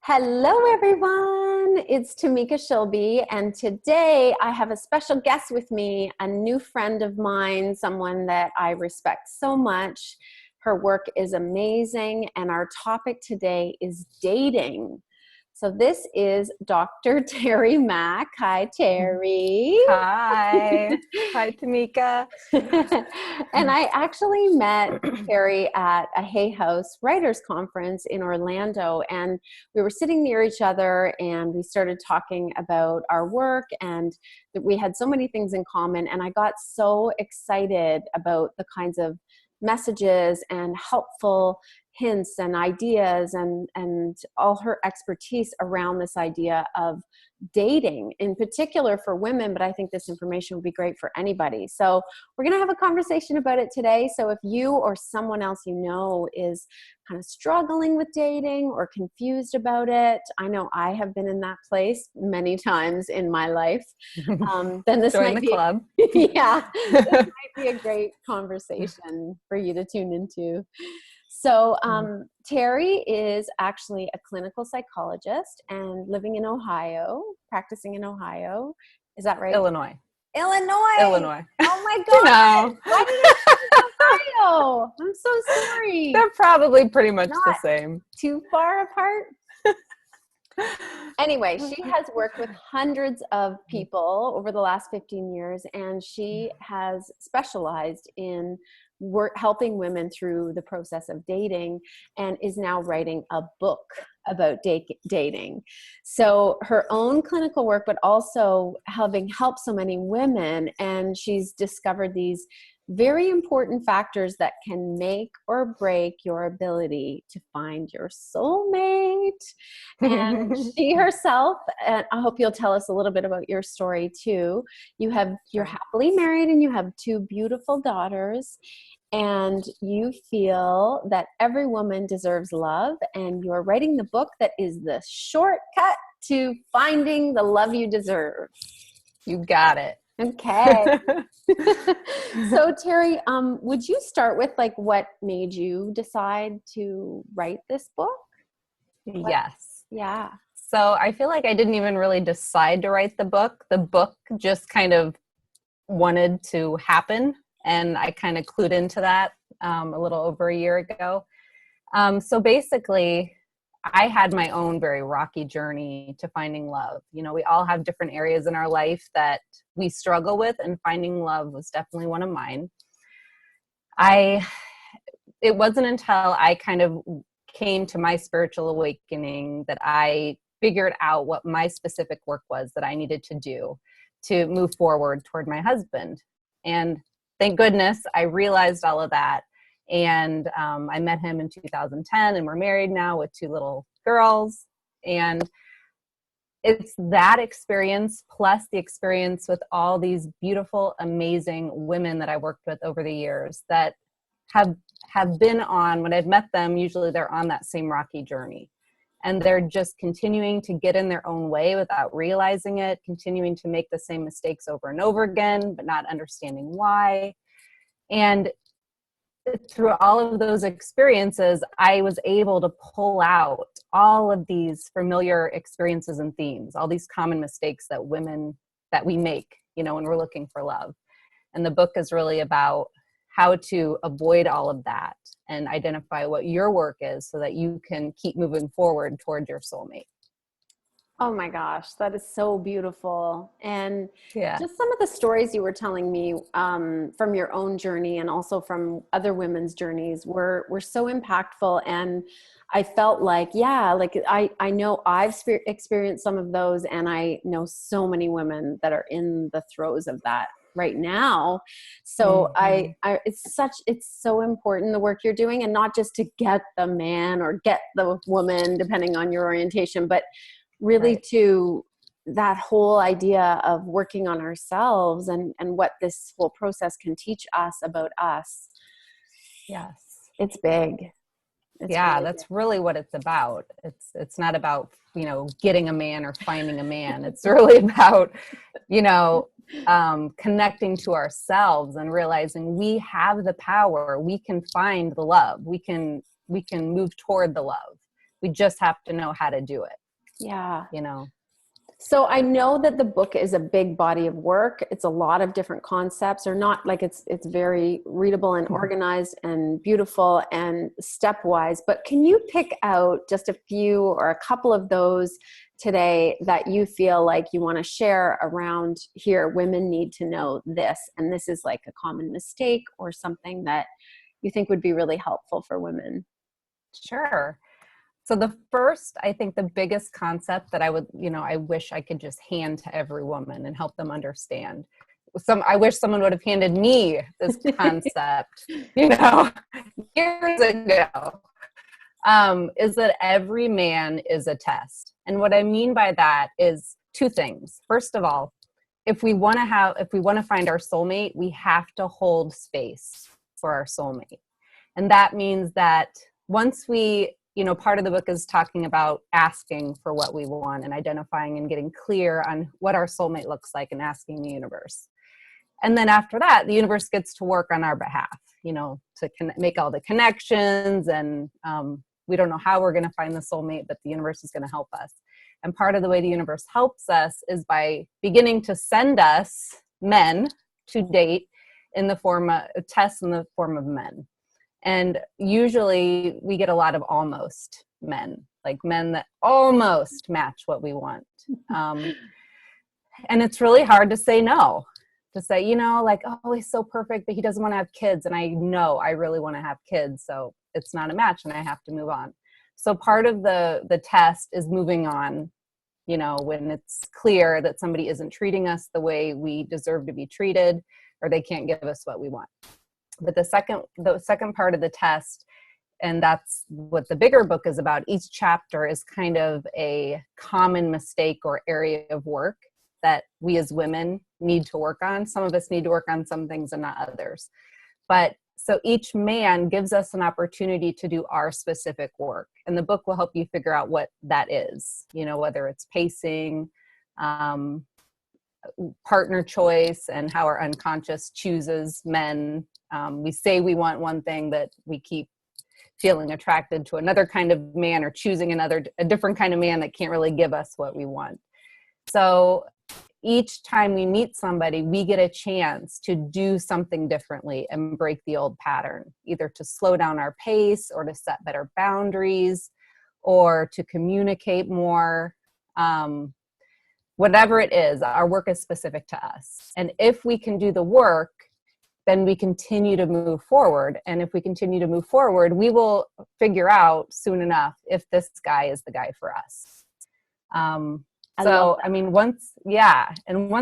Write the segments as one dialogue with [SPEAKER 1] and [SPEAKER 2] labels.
[SPEAKER 1] Hello, everyone. It's Tamika Shilby, and today I have a special guest with me, a new friend of mine, someone that I respect so much. Her work is amazing, and our topic today is dating. So this is Dr. Tari Mack. Hi, Tari.
[SPEAKER 2] Hi. Hi, Tamika.
[SPEAKER 1] And I actually met Tari at a Hay House Writers Conference in Orlando, and we were sitting near each other and we started talking about our work, and that we had so many things in common, and I got so excited about the kinds of messages and helpful hints and ideas and all her expertise around this idea of dating, in particular for women, but I think this information would be great for anybody. So we're going to have a conversation about it today. So if you or someone else you know is kind of struggling with dating or confused about it, I know I have been in that place many times in my life, then this
[SPEAKER 2] Join
[SPEAKER 1] might
[SPEAKER 2] the
[SPEAKER 1] be
[SPEAKER 2] club.
[SPEAKER 1] yeah, this might be a great conversation for you to tune into. So Tari is actually a clinical psychologist and living in Ohio, practicing in Ohio. Is that right?
[SPEAKER 2] Illinois.
[SPEAKER 1] Illinois. Oh my
[SPEAKER 2] You
[SPEAKER 1] God.
[SPEAKER 2] know.
[SPEAKER 1] Why did I choose Ohio? I'm so sorry.
[SPEAKER 2] They're probably pretty much the
[SPEAKER 1] Not
[SPEAKER 2] same.
[SPEAKER 1] too far apart. Anyway, she has worked with hundreds of people over the last 15 years, and she has specialized in helping women through the process of dating, and is now writing a book about dating. So her own clinical work, but also having helped so many women, and she's discovered these very important factors that can make or break your ability to find your soulmate. And she herself, and I hope you'll tell us a little bit about your story too. You're happily married and you have two beautiful daughters, and you feel that every woman deserves love, and you're writing the book that is the shortcut to finding the love you deserve.
[SPEAKER 2] You got it.
[SPEAKER 1] Okay. So Tari, would you start with like what made you decide to write this book?
[SPEAKER 2] Yes.
[SPEAKER 1] Yeah.
[SPEAKER 2] So I feel like I didn't even really decide to write the book. The book just kind of wanted to happen, and I kind of clued into that a little over a year ago. So basically, I had my own very rocky journey to finding love. You know, we all have different areas in our life that we struggle with, and finding love was definitely one of mine. It wasn't until I kind of came to my spiritual awakening that I figured out what my specific work was that I needed to do to move forward toward my husband. And thank goodness I realized all of that. And I met him in 2010, and we're married now with two little girls. And it's that experience plus the experience with all these beautiful, amazing women that I worked with over the years that have been on, when I've met them, usually they're on that same rocky journey. And they're just continuing to get in their own way without realizing it, continuing to make the same mistakes over and over again, but not understanding why. And through all of those experiences, I was able to pull out all of these familiar experiences and themes, all these common mistakes that we make, you know, when we're looking for love. And the book is really about how to avoid all of that and identify what your work is so that you can keep moving forward toward your soulmate.
[SPEAKER 1] Oh my gosh, that is so beautiful. And
[SPEAKER 2] Yeah.
[SPEAKER 1] just some of the stories you were telling me from your own journey and also from other women's journeys were so impactful. And I felt like, yeah, like I know I've experienced some of those, and I know so many women that are in the throes of that right now. So it's so important, the work you're doing, and not just to get the man or get the woman, depending on your orientation, but really to that whole idea of working on ourselves and what this whole process can teach us about us.
[SPEAKER 2] Yes.
[SPEAKER 1] It's big.
[SPEAKER 2] That's really what it's about. It's not about, you know, getting a man or finding a man. It's really about, you know, connecting to ourselves and realizing we have the power. We can find the love. We can move toward the love. We just have to know how to do it,
[SPEAKER 1] Yeah.
[SPEAKER 2] you know?
[SPEAKER 1] So I know that the book is a big body of work. It's a lot of different concepts, or not like it's very readable and organized and beautiful and stepwise. But can you pick out just a few or a couple of those today that you feel like you want to share around here? Women need to know this, and this is like a common mistake or something that you think would be really helpful for women.
[SPEAKER 2] Sure. So the first, I think the biggest concept that I would, I wish I could just hand to every woman and help them understand. I wish someone would have handed me this concept, years ago, is that every man is a test. And what I mean by that is two things. First of all, if we want to find our soulmate, we have to hold space for our soulmate. And that means that once part of the book is talking about asking for what we want and identifying and getting clear on what our soulmate looks like and asking the universe. And then after that, the universe gets to work on our behalf, to make all the connections. And we don't know how we're going to find the soulmate, but the universe is going to help us. And part of the way the universe helps us is by beginning to send us men to date in the form of tests in the form of men. And usually we get a lot of almost men, like men that almost match what we want. And it's really hard to say no, to say, oh, he's so perfect, but he doesn't want to have kids. And I know I really want to have kids. So it's not a match and I have to move on. So part of the test is moving on, when it's clear that somebody isn't treating us the way we deserve to be treated, or they can't give us what we want. But the second part of the test, and that's what the bigger book is about, each chapter is kind of a common mistake or area of work that we as women need to work on. Some of us need to work on some things and not others. But so each man gives us an opportunity to do our specific work. And the book will help you figure out what that is, whether it's pacing, partner choice, and how our unconscious chooses men. We say we want one thing, but we keep feeling attracted to another kind of man, or choosing a different kind of man that can't really give us what we want. So each time we meet somebody, we get a chance to do something differently and break the old pattern, either to slow down our pace or to set better boundaries or to communicate more. Whatever it is, our work is specific to us. And if we can do the work, then we continue to move forward. And if we continue to move forward, we will figure out soon enough if this guy is the guy for us. Once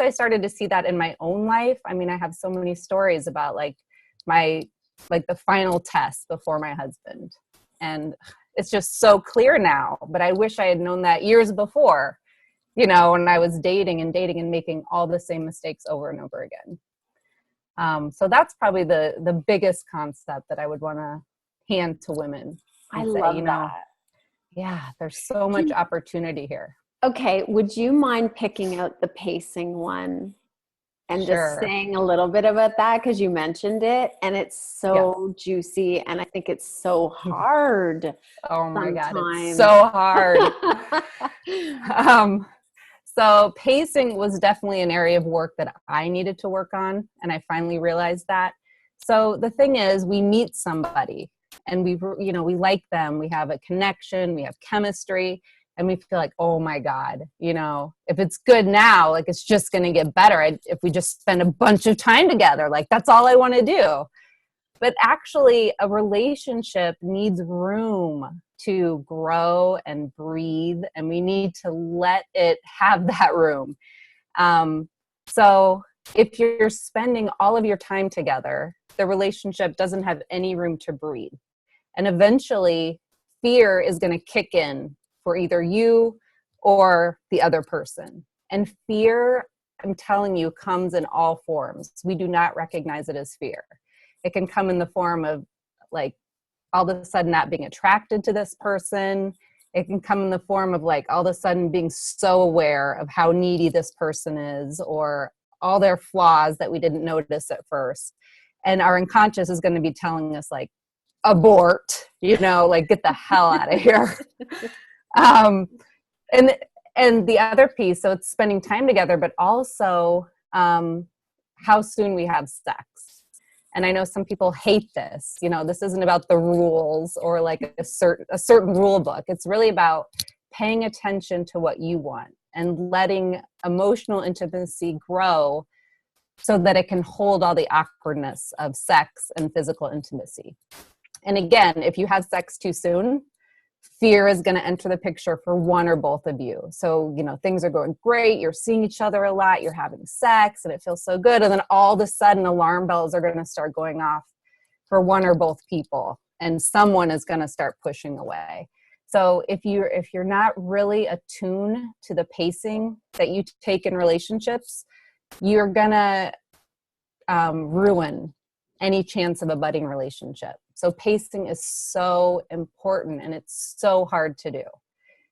[SPEAKER 2] I started to see that in my own life, I have so many stories about the final test before my husband. And it's just so clear now, but I wish I had known that years before, when I was dating and making all the same mistakes over and over again. So that's probably the biggest concept that I would want to hand to women.
[SPEAKER 1] I love that.
[SPEAKER 2] Yeah, there's so much opportunity here.
[SPEAKER 1] Okay, would you mind picking out the pacing one and
[SPEAKER 2] Sure.
[SPEAKER 1] just saying a little bit about that? Because you mentioned it and it's so juicy, and I think it's so hard.
[SPEAKER 2] Oh my God, it's
[SPEAKER 1] sometimes.
[SPEAKER 2] so hard. So pacing was definitely an area of work that I needed to work on, and I finally realized that. So the thing is, we meet somebody and we like them, we have a connection, we have chemistry, and we feel like, oh my God, if it's good now, like it's just going to get better. If we just spend a bunch of time together, like that's all I want to do. But actually, a relationship needs room to grow and breathe, and we need to let it have that room. So if you're spending all of your time together, the relationship doesn't have any room to breathe. And eventually, fear is going to kick in for either you or the other person. And fear, I'm telling you, comes in all forms. We do not recognize it as fear. It can come in the form of like all of a sudden not being attracted to this person. It can come in the form of like all of a sudden being so aware of how needy this person is, or all their flaws that we didn't notice at first. And our unconscious is going to be telling us like, abort, like get the hell out of here. um, and the other piece, so it's spending time together, but also how soon we have sex. And I know some people hate this. This isn't about the rules or like a certain rule book. It's really about paying attention to what you want and letting emotional intimacy grow so that it can hold all the awkwardness of sex and physical intimacy. And again, if you have sex too soon, fear is going to enter the picture for one or both of you. So, things are going great. You're seeing each other a lot. You're having sex and it feels so good. And then all of a sudden alarm bells are going to start going off for one or both people. And someone is going to start pushing away. So if you're not really attuned to the pacing that you take in relationships, you're going to ruin any chance of a budding relationship. So pacing is so important, and it's so hard to do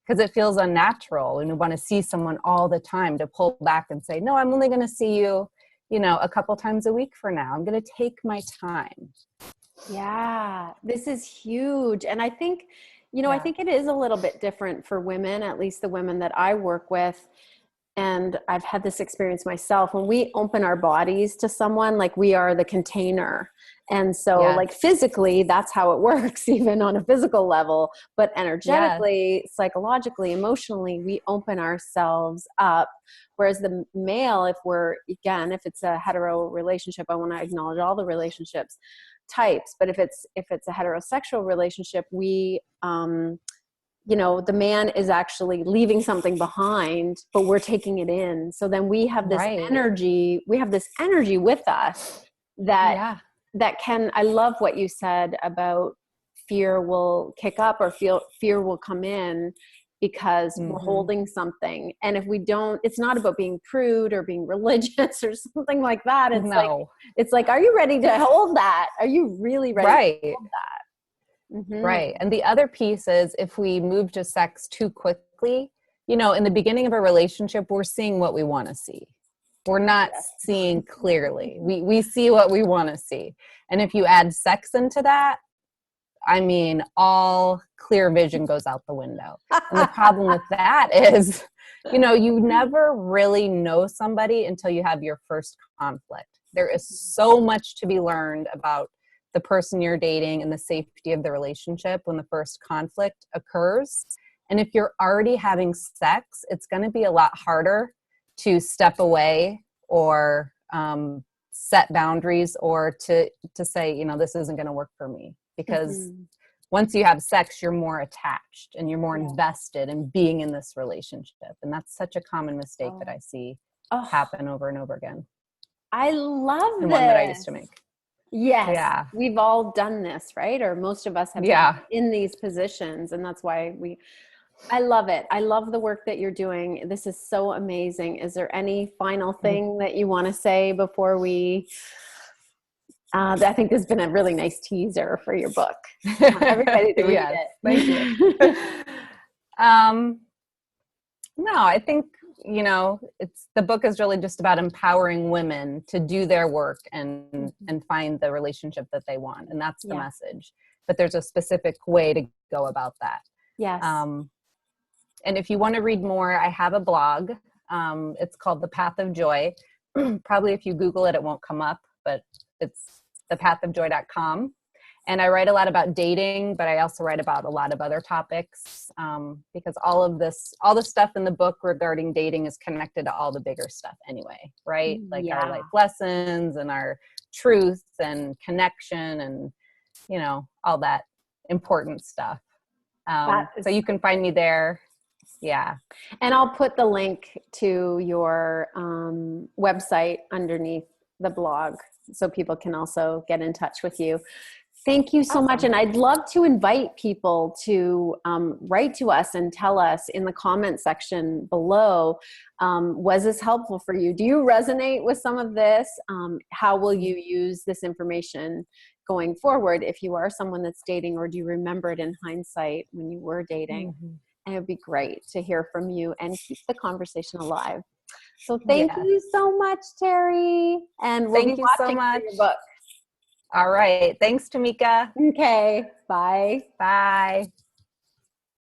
[SPEAKER 2] because it feels unnatural, and you want to see someone all the time. To pull back and say, no, I'm only going to see you, a couple times a week for now. I'm going to take my time.
[SPEAKER 1] Yeah, this is huge. And I think, I think it is a little bit different for women, at least the women that I work with. And I've had this experience myself. When we open our bodies to someone, like we are the container. And so like physically, that's how it works, even on a physical level. But energetically, psychologically, emotionally, we open ourselves up. Whereas the male, if it's a hetero relationship, I want to acknowledge all the relationships types. But if it's a heterosexual relationship, we, the man is actually leaving something behind, but we're taking it in. So then we have this energy with us that I love what you said about fear will kick up or fear will come in because we're holding something. And if we don't, it's not about being prude or being religious or something like that. It's like, are you ready to hold that? Are you really ready to hold that? Mm-hmm.
[SPEAKER 2] Right. And the other piece is if we move to sex too quickly, in the beginning of a relationship, we're seeing what we want to see. We're not seeing clearly. We see what we want to see. And if you add sex into that, all clear vision goes out the window. And the problem with that is, you never really know somebody until you have your first conflict. There is so much to be learned about the person you're dating and the safety of the relationship when the first conflict occurs. And if you're already having sex, it's going to be a lot harder to step away or set boundaries or to say, this isn't going to work for me. Because once you have sex, you're more attached and you're more invested in being in this relationship. And that's such a common mistake that I see happen over and over again.
[SPEAKER 1] I love this.
[SPEAKER 2] And one that I used to make.
[SPEAKER 1] Yes.
[SPEAKER 2] Yeah.
[SPEAKER 1] We've all done this, right? Or most of us have been in these positions. And that's why I love it. I love the work that you're doing. This is so amazing. Is there any final thing that you want to say before we, I think this has been a really nice teaser for your book. Everybody to read it.
[SPEAKER 2] Thank you. No, I think, the book is really just about empowering women to do their work and find the relationship that they want. And that's the message. But there's a specific way to go about that.
[SPEAKER 1] Yes.
[SPEAKER 2] And if you want to read more, I have a blog. It's called The Path of Joy. Probably if you Google it, it won't come up, but it's thepathofjoy.com. And I write a lot about dating, but I also write about a lot of other topics because all the stuff in the book regarding dating is connected to all the bigger stuff anyway, right? Like our life lessons and our truth and connection and, all that important stuff. So you can find me there. Yeah.
[SPEAKER 1] And I'll put the link to your website underneath the blog so people can also get in touch with you. Thank you so much. And I'd love to invite people to write to us and tell us in the comment section below, was this helpful for you? Do you resonate with some of this? How will you use this information going forward if you are someone that's dating, or do you remember it in hindsight when you were dating? And it'd be great to hear from you and keep the conversation alive. So thank you so much, Tari. And we'll be watching for your book.
[SPEAKER 2] All right. Thanks, Tamika.
[SPEAKER 1] Okay, bye.
[SPEAKER 2] Bye.